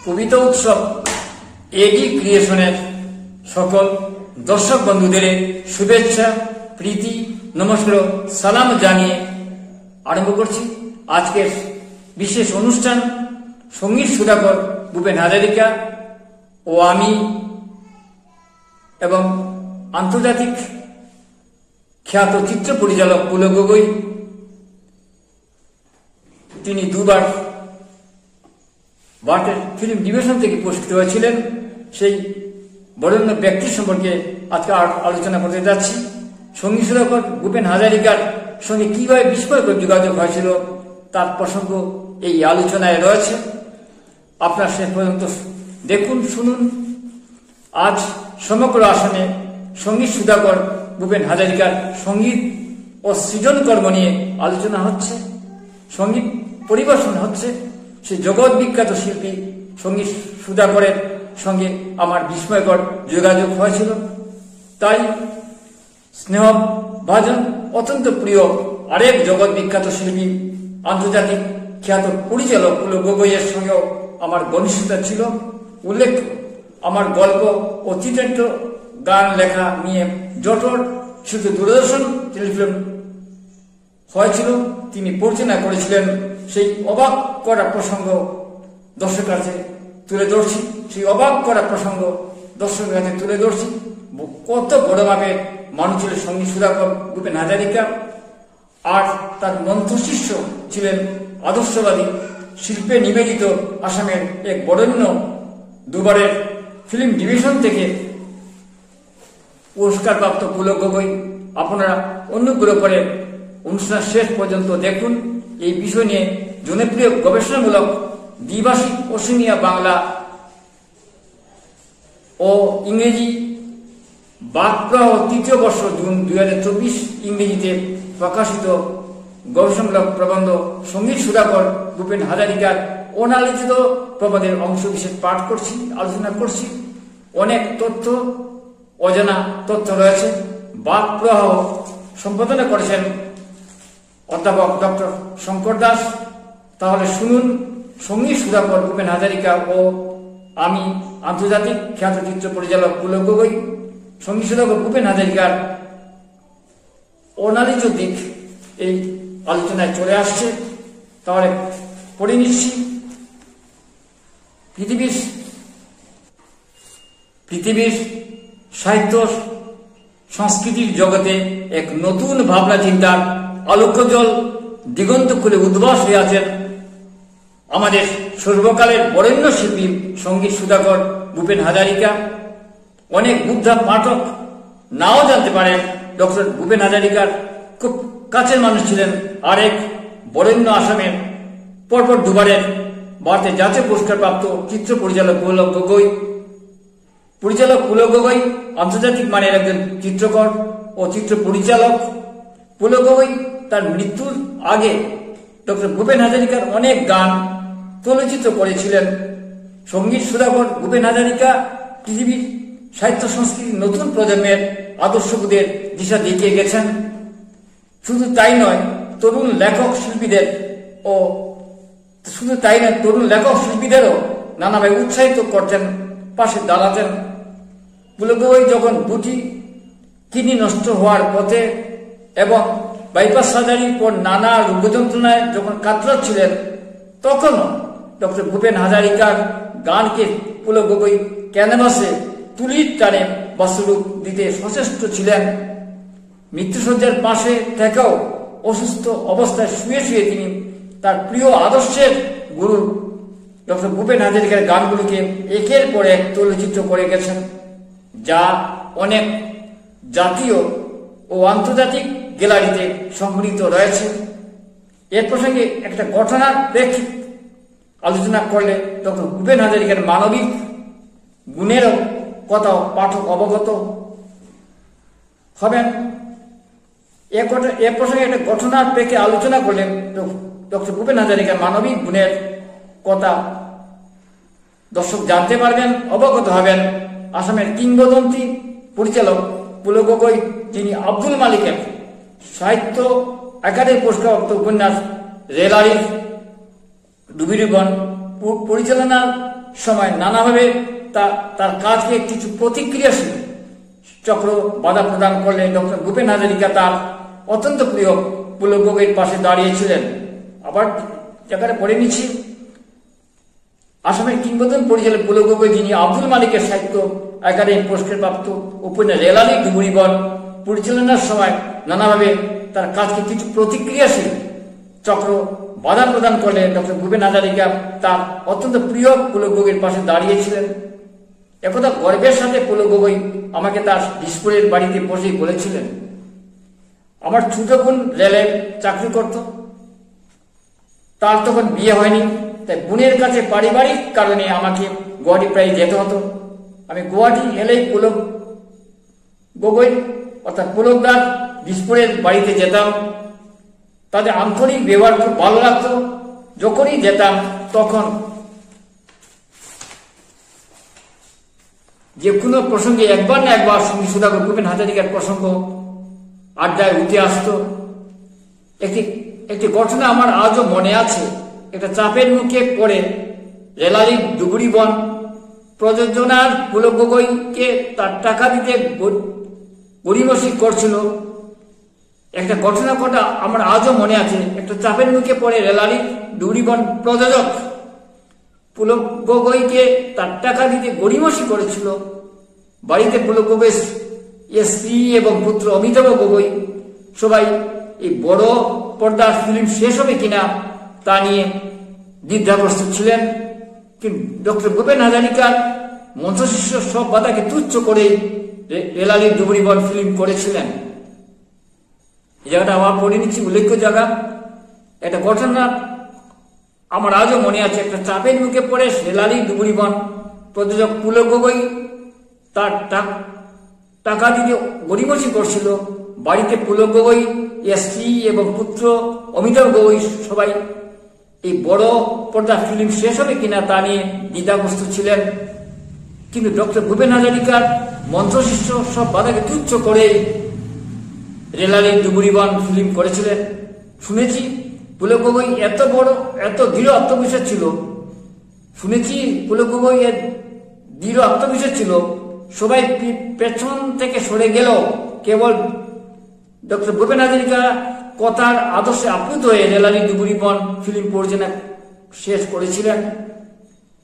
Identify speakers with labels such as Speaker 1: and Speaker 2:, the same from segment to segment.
Speaker 1: কবিতা উৎসব এডি ক্রিয়েশনের সকল দর্শক বন্ধুদের শুভেচ্ছা, প্রীতি, নমস্কার, সালাম জানিয়ে আরম্ভ করছি আজকের বিশেষ অনুষ্ঠান। সঙ্গীত সুধাকর ভূপেন হাজারিকা ও আমি এবং আন্তর্জাতিক খ্যাত চিত্র পরিচালক পুলক গগৈ, তিনি দুবার ভারতের ফিল্ম ডিভিশন থেকে পুরস্কৃত হয়েছিলেন। সেই বরেণ্য ব্যক্তি সম্পর্কে আজকে আলোচনা করতে যাচ্ছি। সঙ্গীত সুধাকর ভূপেন হাজারিকার সঙ্গে কিভাবে বিস্ময়কর যোগাযোগ হয়েছিল তার প্রসঙ্গ এই আলোচনায় রয়েছে। আপনার শেষ পর্যন্ত দেখুন, শুনুন। আজ সমগ্র আসনে সঙ্গীত সুধাকর ভূপেন হাজারিকার সঙ্গীত ও সৃজন কর্ম নিয়ে আলোচনা হচ্ছে, সঙ্গীত পরিবেশন হচ্ছে। সেই জগৎ বিখ্যাত শিল্পী সঙ্গীত সুধাকরের সঙ্গে আমার বিস্ময়কর যোগাযোগ হয়েছিল। তাই স্নেহভাজন অত্যন্ত প্রিয় আরেক জগৎ বিখ্যাত শিল্পী আন্তর্জাতিক খ্যাত পরিচালক পুলক গগৈয়ের সঙ্গেও আমার ঘনিষ্ঠতা ছিল। উল্লেখ, আমার গল্প ও চিত্রাঙ্কিত গান লেখা নিয়ে জটর শুধু দূরদর্শন টেলিফিল্ম হয়েছিল, তিনি পরিচালনা করেছিলেন। সেই অবাক করা প্রসঙ্গ দর্শকের কাছে তুলে ধরছি, সেই অবাক করা প্রসঙ্গ দর্শকের কাছে তুলে ধরছি। কত বড় মাপের মানুষ ছিলেন সঙ্গীত সুধাকর ভূপেন হাজারিকা, আর তার মন্থ শিষ্য ছিলেন আদর্শবাদী শিল্পে নিবেদিত আসামের এক বরেণ্য দুবারের ফিল্ম ডিভিশন থেকে পুরস্কারপ্রাপ্ত পুলক গগৈ। আপনারা অনুগ্রহ করে অনুষ্ঠান শেষ পর্যন্ত দেখুন। এই বিষয় নিয়ে জনপ্রিয় গবেষণামূলক দ্বিভাষিক অসমীয়া, বাংলা ও ইংরেজি বাকপ্রবাহ তৃতীয় বর্ষ জুন 2024 ইংরেজিতে প্রকাশিত গবেষণামূলক প্রবন্ধ সঙ্গীত সুধাকর ভূপেন হাজারিকার অনালোচিত প্রবন্ধের অংশ বিশেষ পাঠ করছি, আলোচনা করছি। অনেক তথ্য, অজানা তথ্য রয়েছে। বাকপ্রবাহ সম্পাদনা করেছেন অধ্যাপক ডক্টর শঙ্কর দাস। তাহলে শুনুন, সঙ্গীত সুধাকর ভূপেন হাজারিকা ও আমি আন্তর্জাতিক খ্যাত চিত্র পরিচালক পুলক গগৈ। সঙ্গীত সুধাকর ভূপেন হাজারিকার অনালোচিত দিক এই আলোচনায় চলে আসছে। তাহলে পড়ে নিচ্ছি। পৃথিবীর সাহিত্য সংস্কৃতির জগতে এক নতুন ভাবনা চিন্তার আলোকজল দিগন্ত খুলে উদ্ভাস হয়ে আছেন আমাদের সর্বকালের বরেণ্য শিল্পী সঙ্গীত সুধাকর ভূপেন হাজারিকা। অনেক বুদ্ধা পাঠক নাও জানতে পারেন ডক্টর ভূপেন হাজারিকার খুব কাছের মানুষ ছিলেন আরেক বরেণ্য আসামের পরপর দুবারের ভারতের জাতীয় পুরস্কার প্রাপ্ত চিত্র পরিচালক পুলক গগৈ। পরিচালক পুলক গগৈ আন্তর্জাতিক মানের একজন চিত্রকর ও চিত্র পরিচালক। পুলক গগৈ তার মৃত্যুর আগে ডক্টর ভূপেন হাজারিকার অনেক গান চলচ্চিত্র করেছিলেন। সঙ্গীত সুধাকর ভূপেন হাজারিকা পৃথিবীর সাহিত্য সংস্কৃতির নতুন প্রজন্মের আদর্শবোধের দিশা দেখিয়ে গেছেন। শুধু তাই নয়, তরুণ লেখক শিল্পীদেরও নানাভাবে উৎসাহিত করতেন, পাশে দাঁড়াতেন। পুলক গগৈ যখন দুটি কিডনি নষ্ট হওয়ার পথে এবং বাইপাস সার্জারির পর নানা রোগ যন্ত্রণায় যখন কাতরাচ্ছিলেন, তখনও ডক্টর ভূপেন হাজারিকার গানকে পুলক গগৈ ক্যানভাসে তুলির টানে বাস্তবরূপ দিতে সচেষ্ট ছিলেন। মৃত্যুসজ্জার পাশে থেকেও অসুস্থ অবস্থায় শুয়ে শুয়ে তিনি তার প্রিয় আদর্শের গুরু ডক্টর ভূপেন হাজারিকার গানগুলিকে একের পর এক তৈলচিত্র করে গেছেন, যা অনেক জাতীয় ও আন্তর্জাতিক গ্যালারিতে সংগৃহীত রয়েছে। এর প্রসঙ্গে একটা ঘটনার প্রেক্ষিত আলোচনা করলে ডক্টর ভূপেন হাজারিকার মানবিক গুণেরও কথাও পাঠক অবগত হবেন। এ প্রসঙ্গে একটা ঘটনার প্রেক্ষিতে আলোচনা করলেন ডক্টর ভূপেন হাজারিকার মানবিক গুণের কথা দর্শক জানতে পারবেন, অবগত হবেন। আসামের কিংবদন্তি পরিচালক পুলক গগৈ, যিনি আব্দুল মালিকের সাহিত্য একাডেমি পুরস্কারপ্রাপ্ত উপন্যাস রেলারির ডুবিডুবন পরিচালনার সময় নানাভাবে তার কাজকে কিছু প্রতিক্রিয়াশীল চক্র বাধা প্রদান করলে ডক্টর ভূপেন হাজারিকা তার অত্যন্ত প্রিয় পুলক গগৈর পাশে দাঁড়িয়েছিলেন। আবার যেখানে পড়ে নিচ্ছি, আসামের কিংবদন্তি পরিচালক পুলক গগৈ, যিনি আব্দুল মালিকের সাহিত্য একাডেমি পুরস্কার প্রাপ্ত উপন্যাস রেলালি ডুবুরিবন পরিচালনার সময় নানাভাবে তার কাজকে কিছু প্রতিক্রিয়াশীল চক্র বাধা প্রদান করলে ডক্টর ভূপেন হাজারিকা তার অত্যন্ত প্রিয় পুলক গগৈর পাশে দাঁড়িয়েছিলেন। একথা গর্বের সাথে পুলক গগৈ আমাকে তার দিসপুরের বাড়িতে বসেই বলেছিলেন। আমার ছোট বোন রেলে চাকরি করত, তার তখন বিয়ে হয়নি, তাই বোনের কাছে পারিবারিক কারণে আমাকে গুয়াহাটি প্রায় যেতে হতো। আমি গুয়াহাটি এলেই পুলক গগৈ অর্থাৎ পুলকদার দিসপুরের বাড়িতে যেতাম। তাদের আন্তরিক ব্যবহার খুব ভালো লাগতো। যখনই যেতাম তখন যে কোনো প্রসঙ্গে একবার না একবার সঙ্গী সুধাকর ভূপেন হাজারিকার প্রসঙ্গ আড্ডায় উঠে আসতো। একটি ঘটনা আমার আজও মনে আছে। একটা চাপের মুখে পড়ে রেলালি ডুবুরিবন প্রযোজনার পুলক গগৈকে তার টাকা দিতে গড়িমসি করছিল। একটা ঘটনা আমার আজও মনে আছে। একটা চাপের মুখে পড়ে রেলালি ডুবুরিবন প্রযোজক পুলক গগৈকে তার টাকা দিতে গড়িমসি করেছিল। বাড়িতে পুলক গগৈ স্ত্রী এবং পুত্র অমিতাভ গগৈ সবাই এই বড় পর্দার ফিল্ম শেষ হবে কিনা তা নিয়ে দ্বিধাগ্রস্ত ছিলেন। কিন্তু ডক্টর ভূপেন হাজারিকার মঞ্চশিষ্য সব বাধাকে তুচ্ছ করে রেলালি ডুবুরিবন ফিল্ম করেছিলেন। এই জায়গাটা আবার পড়ে নিচ্ছি, উল্লেখ্য জায়গা। একটা ঘটনা আমার আজও মনে আছে। একটা চাপের মুখে পড়ে রেলালি ডুবুরিবন প্রযোজক পুলক গগৈ তার টাকা দিতে গড়িমসি করছিল। বাড়িতে পুলক গগৈ স্ত্রী এবং পুত্র অমিতাভ গগৈ সবাই এই বড় পর্দা ফিল্ম শেষ হবে কিনা তা নিয়ে দ্বিধাগ্রস্ত ছিলেন। কিন্তু ডক্টর ভূপেন হাজারিকার মন্ত্রশিষ্য সব বাধাকে তুচ্ছ করে রেলালি ডুবুরিবন ফিল্ম করেছিলেন। শুনেছি পুলক গগৈ এত দৃঢ় আত্মবিশ্বাস ছিল। শুনেছি পুলক গগৈ এর দৃঢ় আত্মবিশ্বাস ছিল। সবাই পেছন থেকে সরে গেল, কেবল ডক্টর ভূপেন হাজারিকা কথার আদর্শে আপ্লুত হয়ে রেলালি ডুবুরিবন ফিল্ম পরিচালনা শেষ করেছিলেন।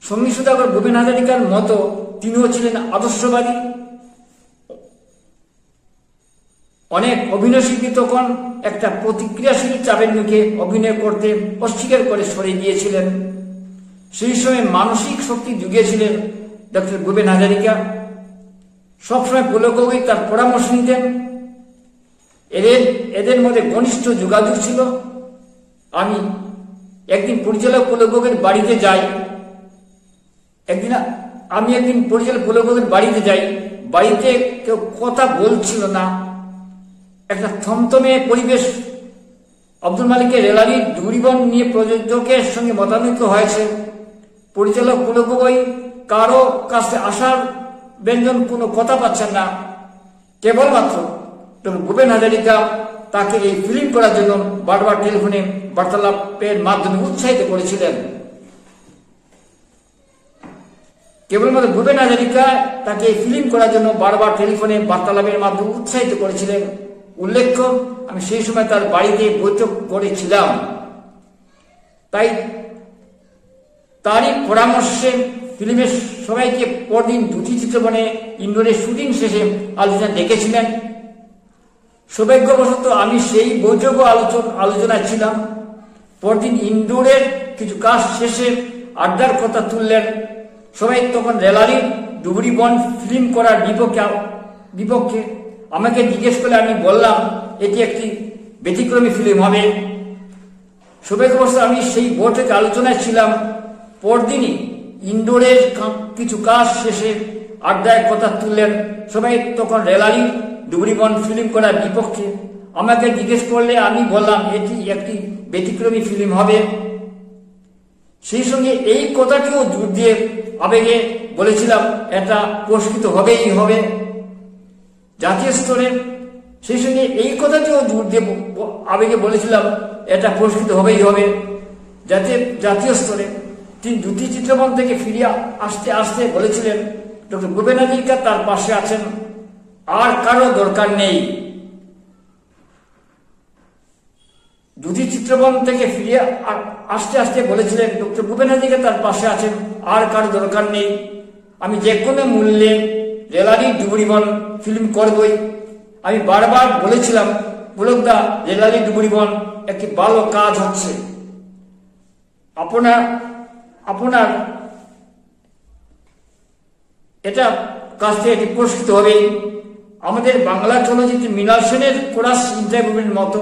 Speaker 1: সঙ্গী সুধাকর ভূপেন হাজারিকার মতো তিনিও ছিলেন আদর্শবাদী। অনেক অভিনয় শিল্পী তখন একটা প্রতিক্রিয়াশীল চাপের মুখে অভিনয় করতে অস্বীকার করে সরে গিয়েছিলেন। সেই সময় মানসিক শক্তি জুগিয়েছিলেন ডক্টর ভূপেন হাজারিকা। সবসময় পুলক গগৈ তার পরামর্শ নিতেন। এদের মধ্যে ঘনিষ্ঠ যোগাযোগ ছিল। আমি একদিন পরিচালক পুলক গগৈর বাড়িতে যাই। বাড়িতে কেউ কথা বলছিল না। একটা থমথমে পরিবেশ। আব্দুল মালিকের রেলালি ডুবুরিবন নিয়ে প্রযোজকের সঙ্গে মতানৈক্য হয়েছে। পরিচালক পুলক গগৈ কারো কাছে আসার ব্যঞ্জন কোনো কথা পাচ্ছেন না। কেবলমাত্র ভূপেন হাজারিকা তাকে এই ফিল্ম করার জন্য বারবার টেলিফোনে বার্তালাপের মাধ্যমে উৎসাহিত করেছিলেন। কেবলমাত্র ভূপেন হাজারিকা তাকে এই ফিল্ম করার জন্য বারবার টেলিফোনে বার্তালাপের মাধ্যমে উৎসাহিত করেছিলেন। উল্লেখ্য, আমি সেই সময় তার বাড়িতে বৈঠক করেছিলাম। তাই তারই পরামর্শে ফিল্মের সবাইকে পরদিন দুটি চিত্রবনে ইন্ডোরের শুটিং শেষে আলোচনা ডেকেছিলেন। সৌভাগ্যবশত আমি সেই বৈঠক আলোচনায় ছিলাম। পরদিন ইন্ডোরের কিছু কাজ শেষে আড্ডার কথা তুললেন সবাই। তখন রেলালি ডুবুরিবন ফিল্ম করার বিপক্ষে আমাকে জিজ্ঞেস করলে আমি বললাম এটি একটি ব্যতিক্রমী ফিল্ম হবে। সৌভাগ্যবশত আমি সেই বৈঠকে আলোচনায় ছিলাম। পরদিনই ইন্ডোরের কিছু কাজ শেষে আড্ডায় কথা তুললেন সবাই। তখন রেলালি ডুবুরিবন ফিল্ম করার বিপক্ষে আমাকে জিজ্ঞেস করলে আমি বললাম এটি একটি ব্যতিক্রমী ফিল্ম হবে। সেই সঙ্গে এই কথাটিও জোর দিয়ে আবেগে বলেছিলাম এটা পুরস্কৃত হবেই হবে জাতীয় স্তরে। সেই সঙ্গে এই কথাটিও জোর দিয়ে আবেগে বলেছিলাম এটা পুরস্কৃত হবেই হবে জাতীয় স্তরে। তিনি জ্যোতি চিত্রবন থেকে ফিরে আসতে আসতে বলেছিলেন ডক্টর ভূপেন হাজারিকা তার পাশে আছেন, আর কারো দরকার নেই। জ্যোতি চিত্রবন থেকে ফিরে আসতে আসতে বলেছিলেন ডক্টর ভূপেন হাজারিকা তার পাশে আছেন, আর কারো দরকার নেই। আমি যে কোনো মূল্যে রেলারি ডুবুরিবন ফিল্ম করবই। আমি বারবার বলেছিলাম, পুলকদা, রেলারি ডুবুরিবন একটি ভালো কাজ হচ্ছে, আপনার এটা কাজটি এটি পুরস্কৃত হবে। আমাদের বাংলা চলচ্চিত্রে মৃণাল সেনের কোরাস ইন্টারভিউর মতো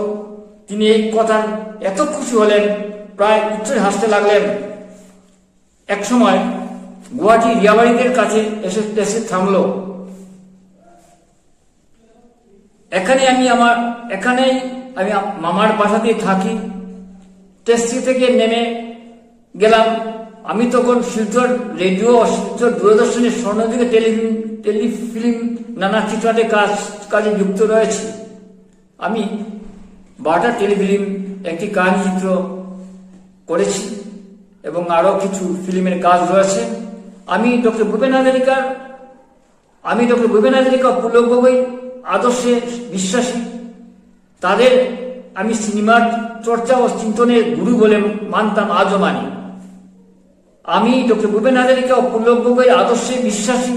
Speaker 1: তিনি এই কথার এত খুশি হলেন, প্রায় উচ্ছ্বাসে হাসতে লাগলেন। এক সময় গুয়াহাটি রিয়াবাড়িদের কাছে এসে থামল। এখানেই আমি মামার বাসাতেই থাকি। ট্যাক্সি থেকে নেমে গেলাম। আমি তখন শিলচর রেডিও, শিলচর দূরদর্শনের স্বর্ণযুগে টেলিফিল্ম নানা চিত্রাটে কাজে যুক্ত রয়েছে। আমি 12টা টেলিফিল্ম, একটি কাহিনী চিত্র করেছি এবং আরো কিছু ফিল্মের কাজ রয়েছে। আমি ডক্টর ভূপেন হাজারিকা, পুলক গগৈ আদর্শে বিশ্বাসী। তাদের আমি সিনেমার চর্চা ও চিন্তনের গুরু বলে মানতাম, আজও মানি। আমি ডক্টর ভূপেন হাজারিকা ও পুলক গগৈ আদর্শে বিশ্বাসী।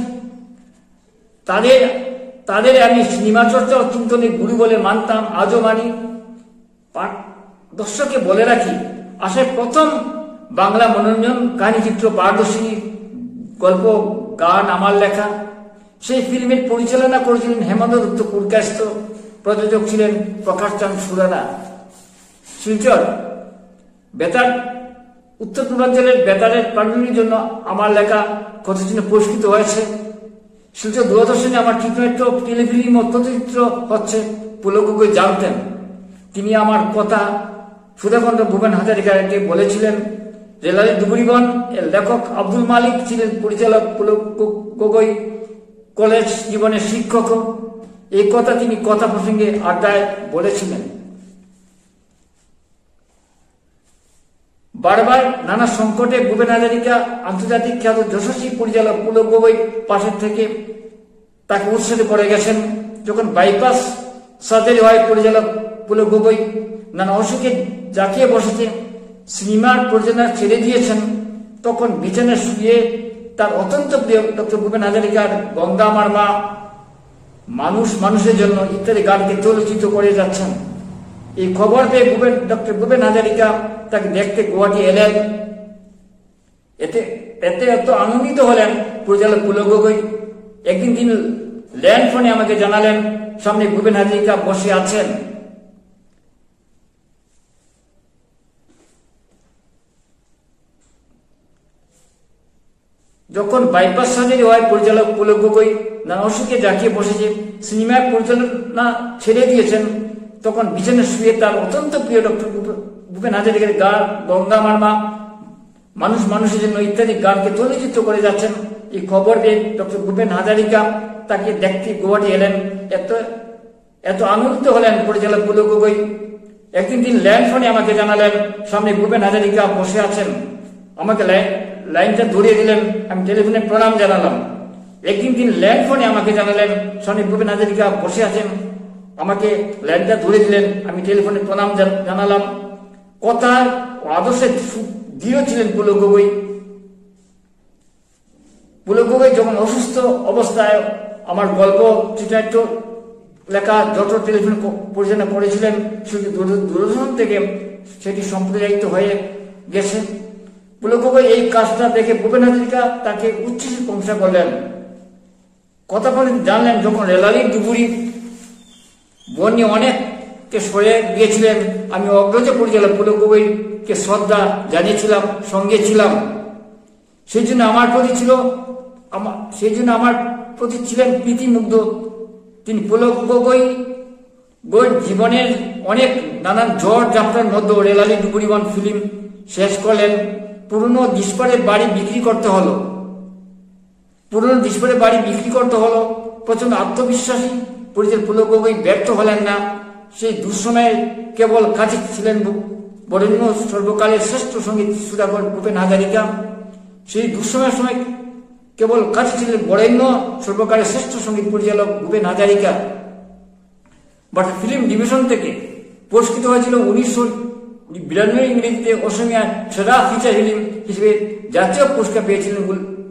Speaker 1: তাদের আমি সিনেমা চর্চা ও চিন্তনের গুরু বলে মানতাম, আজও মানি। দর্শককে বলে রাখি, আসার প্রথম বাংলা মনোরঞ্জন কাহিনী চিত্র পারদর্শিনী, গল্প গান আমার লেখা। সেই ফিল্মের পরিচালনা করেছিলেন হেমন্ত দত্ত পুরকায়স্থ, প্রযোজক ছিলেন প্রকাশ চাঁদ সুরানা। শিলচর বেতার, উত্তর পূর্বাঞ্চলের বেতারের প্রাণীর জন্য আমার লেখা কথাচিহ্ন পুরস্কৃত হয়েছে। শিলচর দূরদর্শনে আমার চিত্রনাট্য, টেলিফিল্ম ও তথ্যচিত্র হচ্ছে। পুলক গগৈ জানতেন। তিনি আমার কথা সুধাকণ্ঠ ভূপেন হাজারিকাকে বলেছিলেন। রেলারি ডুবুরিবন এর লেখক আব্দুল মালিক ছিলেন পরিচালক, পুলক গগৈ কলেজ জীবনের শিক্ষক। এই কথা তিনি কথা প্রসঙ্গে আড্ডায় বলেছিলেন। বারবার নানা সংকটে ভূপেন হাজারিকা আন্তর্জাতিক খ্যাত যশস্বী পরিচালক পুলক গগৈ পাশের থেকে তাকে উৎসাহিত করে গেছেন। যখন বাইপাস সার্জারি হয়, পরিচালক পুলক গগৈ নানা অসুখে জাকিয়ে বসেছে, সিনেমার পরিচালনা ছেড়ে দিয়েছেন, তখন বিছানায় শুয়ে তার অত্যন্ত প্রিয় ডক্টর ভূপেন হাজারিকার গঙ্গা আমার মা, মানুষ মানুষের জন্য ইত্যাদি গানকে চলচ্চিত্র করে যাচ্ছেন। এই খবর পেয়ে ডক্টর ভূপেন হাজারিকা তাকে দেখতে গুয়াহাটি এলেন। এতে এত আনন্দিত হলেন পরিচালক পুলক গগৈ। একদিন তিনি ল্যান্ড ফোনে আমাকে জানালেন সামনে ভূপেন হাজারিকা বসে আছেন। যখন বাইপাস সার্জারি হয়, পরিচালক পুলক গগৈ নানা অসুখে জাকিয়ে বসেছে, সিনেমার পরিচালনা ছেড়ে দিয়েছেন, তখন বিছানায় শুয়ে তার অত্যন্ত প্রিয় ডক্টর ভূপেন হাজারিকার গান গঙ্গা আমার মা, মানুষ মানুষের জন্য ইত্যাদি গানকে চলচ্চিত্র করে যাচ্ছেন। এই খবর পেয়ে ডক্টর ভূপেন হাজারিকা তাকে দেখতে গুয়াহাটি এলেন। এত আনন্দিত হলেন পরিচালক পুলক গগৈ। একদিন তিনি ল্যান্ড ফোনে আমাকে জানালেন সামনে ভূপেন হাজারিকা বসে আছেন। আমাকে লাইনটা ধরিয়ে দিলেন। আমি টেলিফোনে প্রণাম জানালাম। একদিন তিনি ল্যান্ড ফোনে আমাকে জানালেন সামনে ভূপেন হাজারিকা বসে আছেন। আমাকে লাইনটা ধরে দিলেন। আমি টেলিফোনে প্রণাম জানালাম। কথা ও আদর্শে দৃঢ় ছিলেন পুলক গগৈ। পুলক গগৈ যখন অসুস্থ অবস্থায় আমার গল্প, চিত্রনাট্য লেখা যত টেলিফোন পরিচালনা করেছিলেন, শুধু দূরদর্শন থেকে সেটি সম্প্রচারিত হয়ে গেছে। পুলক গগৈ এই কাজটা দেখে ভূপেন হাজারিকা তাকে উচ্ছ্বাসে প্রশংসা করলেন। কথা বলে জানলেন, যখন রেলারি ডুবুরি বন নিয়ে অনেককে সরে গিয়েছিলেন, আমি অগ্রজ পরিচালক পুলক গগৈকে শ্রদ্ধা জানিয়েছিলাম, সঙ্গে ছিলাম। সেই জন্য আমার প্রতি ছিলেন প্রীতিমুগ্ধ। তিনি পুলক গগৈ জীবনের অনেক নানান ঝড় ঝাপটার মধ্যে রেলারি ডুবুরিবন ফিল্ম শেষ করলেন। পুরনো ডিসপারের বাড়ি বিক্রি করতে হলো। প্রচন্ড আত্মবিশ্বাসী পরিচালক পুলক গগৈ ব্যর্থ হলেন না। সেই দুঃসময়ে কেবল কাছে ছিলেন বরেণ্য সর্বকালের শ্রেষ্ঠ সঙ্গীত সুধাকর ভূপেন হাজারিকা। সেই দুঃসময়ের সময় কেবল কাছে ছিলেন বরেণ্য সর্বকালের শ্রেষ্ঠ সঙ্গীত পরিচালক Bhupen Hazarika. But film division থেকে পুরস্কৃত হয়েছিল 1992 ইংরেজিতে অসমীয়া সেরা ফিচার ফিল্ম হিসেবে জাতীয় পুরস্কার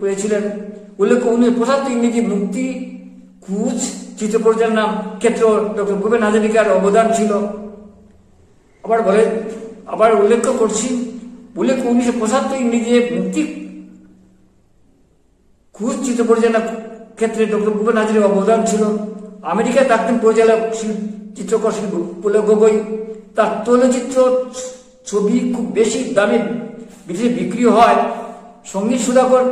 Speaker 1: পেয়েছিলেন। উল্লেখ্য 1975 ইংরেজি মুক্তি কুচ চিত্র পরিচালনার ক্ষেত্রে ডক্টর ভূপেন হাজারিকার অবদান ছিল। আবার উল্লেখ করছি 1975 ইংরেজি মুক্তি কুচ চিত্র পরিচালনার ক্ষেত্রে ডক্টর ভূপেন হাজারিকার অবদান ছিল। আমেরিকায় থাকতেন পরিচালক চিত্রকর শিল্পী পুলক গগৈ। তার তৈলচিত্র ছবি খুব বেশি দামে বিদেশে বিক্রি হয়। সঙ্গীত সুধাকর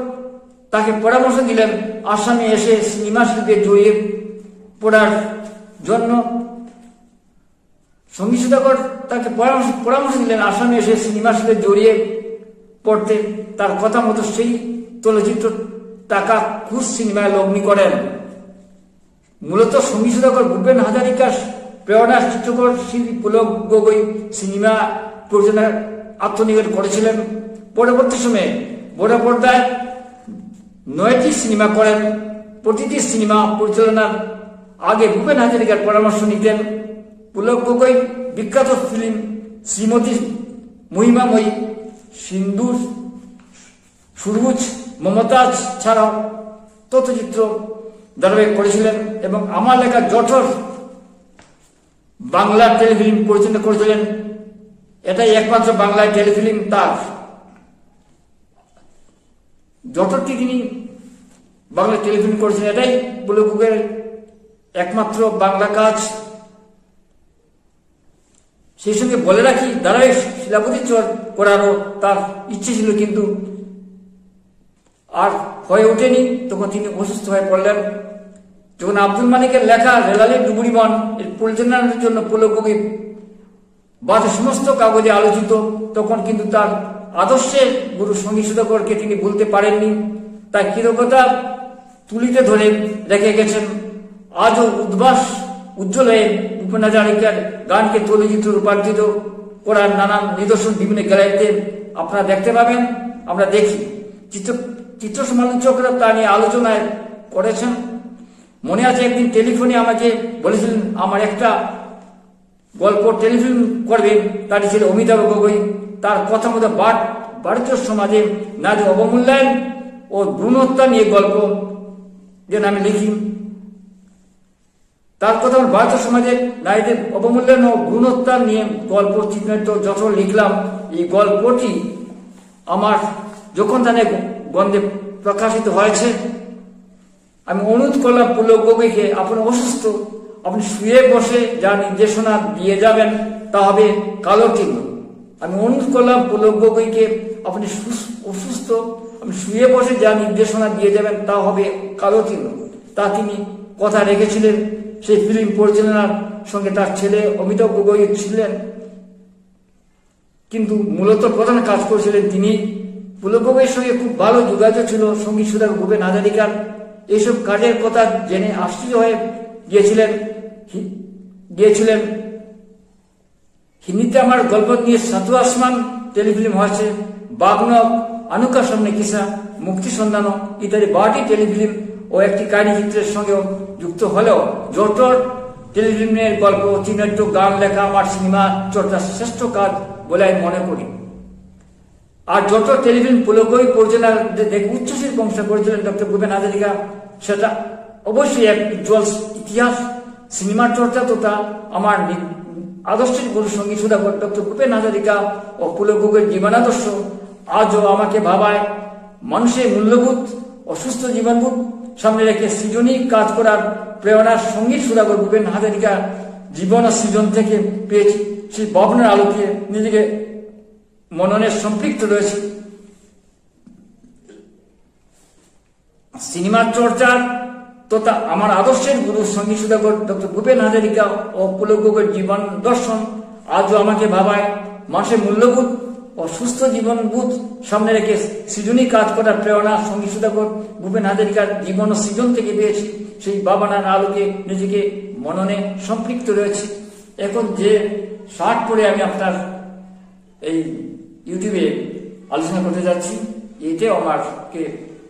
Speaker 1: তাকে পরামর্শ দিলেন আসামে এসে সিনেমা শিল্পে জড়িয়ে পড়ার জন্য। সঙ্গীত সুধাকর তাকে পরামর্শ দিলেন আসামে এসে সিনেমা শিল্পে জড়িয়ে পড়তে। তার কথা মতো সেই তৈলচিত্র টাকা কুচ সিনেমায় লগ্নি করেন। মূলত সঙ্গীত সুধাকর ভূপেন হাজারিকার প্রেরণা চিত্রকর শিল্পী পুলক গগৈ সিনেমা পরিচালনার আত্মনিবেদন করেছিলেন। পরবর্তী সময়ে বড় পর্দায় 9টি সিনেমা করেন। প্রতিটি সিনেমা পরিচালনার আগে ভূপেন হাজারিকার পরামর্শ নিতেন। পুলক গগৈ বিখ্যাত ফিল্ম শ্রীমতী মহিমাময়ী, সিন্দুর, সুরুজ, মমতাজ ছাড়াও তথ্যচিত্র ধারাবাহিক করেছিলেন এবং আমার লেখা জঠর বাংলা টেলিফিল্ম পরিচালনা করেছিলেন। এটাই একমাত্র বাংলায় টেলিফিল্ম তার। জঠরটি তিনি বাংলা টেলিফিল্ম করেছেন, এটাই পুলক গগৈয়ের একমাত্র বাংলা কাজ। সেই সঙ্গে বলে রাখি ধারাবাহিক শিলাপতি করারও তার ইচ্ছে ছিল, কিন্তু আর হয়ে ওঠেনি। তখন তিনি অসুস্থ হয়ে পড়লেন। যখন আব্দুল মালিকের লেখা রেলালের ডুবুরি বন এর পরিচালনার জন্য পুলক গগৈ বাদে সমস্ত কাগজে আলোচিত, তখন কিন্তু তার আদর্শের গুরু সঙ্গীত সুধাকরকে তিনি ভুলতে পারেননি। তার কৃতজ্ঞতা তুলিতে ধরে রেখে গেছেন। আজও উজ্জ্বল হয়ে ভূপেন হাজারিকার গানকে তৈলচিত্র রূপান্তরিত করার নানান নিদর্শন বিভিন্ন গ্যালারিতে আপনারা দেখতে পাবেন। আমরা দেখি চিত্র সমালোচকরা তা নিয়ে আলোচনায় করেছেন। মনে আছে একদিন টেলিফোনে আমাকে বলেছিলেন আমার একটা গল্প টেলিফিল্ম করবে, তারই ছিল অমিতাভ গগৈ। তার কথা মতো ভারতীয় সমাজে নারী অবমূল্যায়ন ও ভ্রূণ হত্যা নিয়ে গল্প যেন আমি লিখি। তার কথা ভারতীয় সমাজে নারীদের অবমূল্যায়ন ও ভ্রূণ হত্যা নিয়ে গল্প চিত্রায়িত যত লিখলাম, এই গল্পটি আমার যখন তাদের গন্ধে প্রকাশিত হয়েছে, আমি অনুরোধ করলাম পুলক গগৈকে, আপনি অসুস্থ, আপনি শুয়ে বসে যা নির্দেশনা দিয়ে যাবেন তা হবে কালো চিহ্ন। আমি অনুরোধ করলাম পুলক গগৈকে, আপনি অসুস্থ, আপনি শুয়ে বসে যা নির্দেশনা দিয়ে যাবেন তা হবে কালো চিহ্ন। তা তিনি কথা রেখেছিলেন। সেই ফিল্ম পরিচালনার সঙ্গে তার ছেলে অমিতাভ গগৈ ছিলেন, কিন্তু মূলত প্রধান কাজ করেছিলেন তিনি। পুলক গগৈয়ের সঙ্গে খুব ভালো যোগাযোগ ছিল সঙ্গীত সুধাকর ভূপেন হাজারিকার। এইসব কাজের কথা জেনে আশ্চর্য হয়ে গিয়েছিলেন। হিন্দিতে আমার গল্প নিয়ে সাতু আসমান টেলিফিল্ম হয়েছে, বাগনক, আনুকা সামনে কিসা, মুক্তি সন্ধানও ইত্যাদি 12টি টেলিফিল্ম ও একটি কাহিনী চিত্রের সঙ্গেও যুক্ত হলেও জটর টেলিফিল্মের গল্প, চিত্রনাট্য, গান লেখা আমার সিনেমা চর্চার শ্রেষ্ঠ কাজ বলে আমি মনে করি। আর জটর টেলিফিল্ম পুলক গগৈ পরিচালনা দেখে উচ্চশির বংশ করেছিলেন ডক্টর ভূপেন হাজারিকা, সেটা অবশ্যই এক উজ্জ্বল ইতিহাস। সিনেমার চর্চা তথা আমার আদর্শের গুরু সঙ্গীত সুধাকর ডক্টর ভূপেন হাজারিকা ও পুলক গগৈয়ের জীবনাদর্শ আজও আমাকে ভাবায়। মানুষের মূল্যবোধ ও সুস্থ জীবনবোধ সামনে রেখে সৃজনী কাজ করার প্রেরণা সঙ্গীত সুধাকর ভূপেন হাজারিকা জীবন ও সৃজন থেকে পেয়েছি। সেই ভাবনার আলোকে নিজেকে মননের সম্পৃক্ত রয়েছে। সিনেমার চর্চার তথা আমার আদর্শের গুরু সঙ্গীত সুধাকর ডক্টর ভূপেন হাজারিকা ও পুলক গগৈয়ের জীবন দর্শন আজও আমাকে ভাবায়। মানুষের মূল্যবোধ ও সুস্থ জীবনবোধ সামনে রেখে সৃজনী কাজ করার প্রেরণা সঙ্গীত সুধাকর ভূপেন হাজারিকার জীবন ও সৃজন থেকে পেয়েছি। সেই ভাবনার আলোকে নিজেকে মননে সম্পৃক্ত রয়েছে। এখন যে শার্ট পরে আমি আপনার এই ইউটিউবে আলোচনা করতে যাচ্ছি, এটাও আমাকে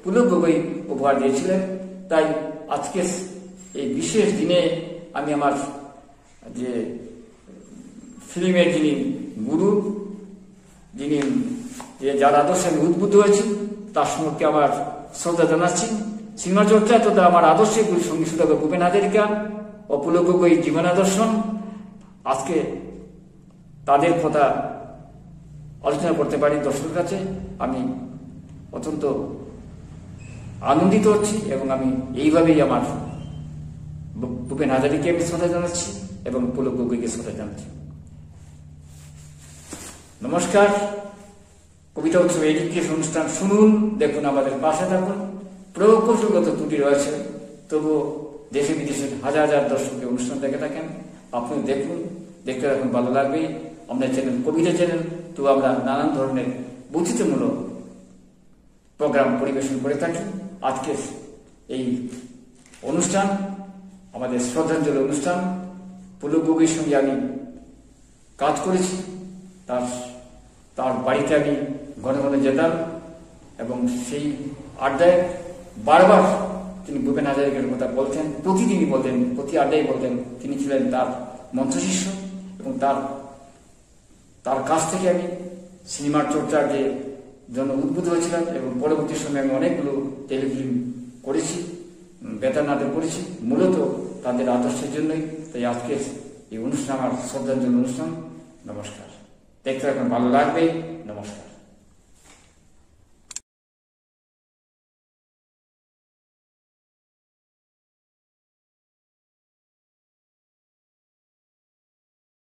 Speaker 1: পুলক গগৈ উপহার দিয়েছিলেন। তাই আজকে এই বিশেষ দিনে আমি আমার যে ফিল্মের যিনি গুরু, যিনি যার আদর্শে আমি উদ্বুদ্ধ হয়েছি, তার সম্পর্কে আমার শ্রদ্ধা জানাচ্ছি। সিনেমা চর্চা তথা আমার আদর্শে সঙ্গীত সুধাকর ভূপেন হাজারিকা ও পুলক গগৈ জীবনাদর্শন, আজকে তাদের কথা আলোচনা করতে পারি দর্শকের কাছে। আমি অত্যন্ত আনন্দিত হচ্ছি এবং আমি এইভাবেই আমার ভূপেন হাজারিকে আমি শ্রদ্ধা জানাচ্ছি এবং পুলক গগৈকে শ্রদ্ধা জানাচ্ছি। নমস্কার। কবিতা উৎসব এডুকেশন অনুষ্ঠান শুনুন, দেখুন, আমাদের পাশে থাকুন। প্রকৌশলগত ত্রুটি রয়েছে, তবুও দেশে বিদেশের হাজার হাজার দর্শককে অনুষ্ঠান দেখে থাকেন। আপনি দেখুন, দেখতে রাখুন, ভালো লাগবে। আমাদের চ্যানেল কবিতা চ্যানেল, তো আমরা নানান ধরনের বৈচিত্র্যমূলক প্রোগ্রাম পরিবেশন করে থাকি। আজকে এই অনুষ্ঠান আমাদের শ্রদ্ধাঞ্জলি অনুষ্ঠান। পুলক গগৈর সঙ্গে আমি কাজ করেছি, তার বাড়িতে আমি ঘন ঘন যেতাম এবং সেই আড্ডায় বারবার তিনি ভূপেন হাজারিকার কথা বলতেন, প্রতিদিনই বলতেন, প্রতি আড্ডায় বলতেন। তিনি ছিলেন তার মন্ত্রশিষ্য এবং তার কাছ থেকে আমি সিনেমার চর্চার জন্য উদ্বুদ্ধ হয়েছিলাম এবং পরবর্তী সময়ে আমি অনেকগুলো টেলিফিল্ম করেছি, বেতার নাটক করেছি, মূলত তাদের আদর্শের জন্যই। তাই আজকে এই অনুষ্ঠান আমার শ্রদ্ধাঞ্জলি অনুষ্ঠান। নমস্কার। দেখতে রাখুন, ভালো লাগবে।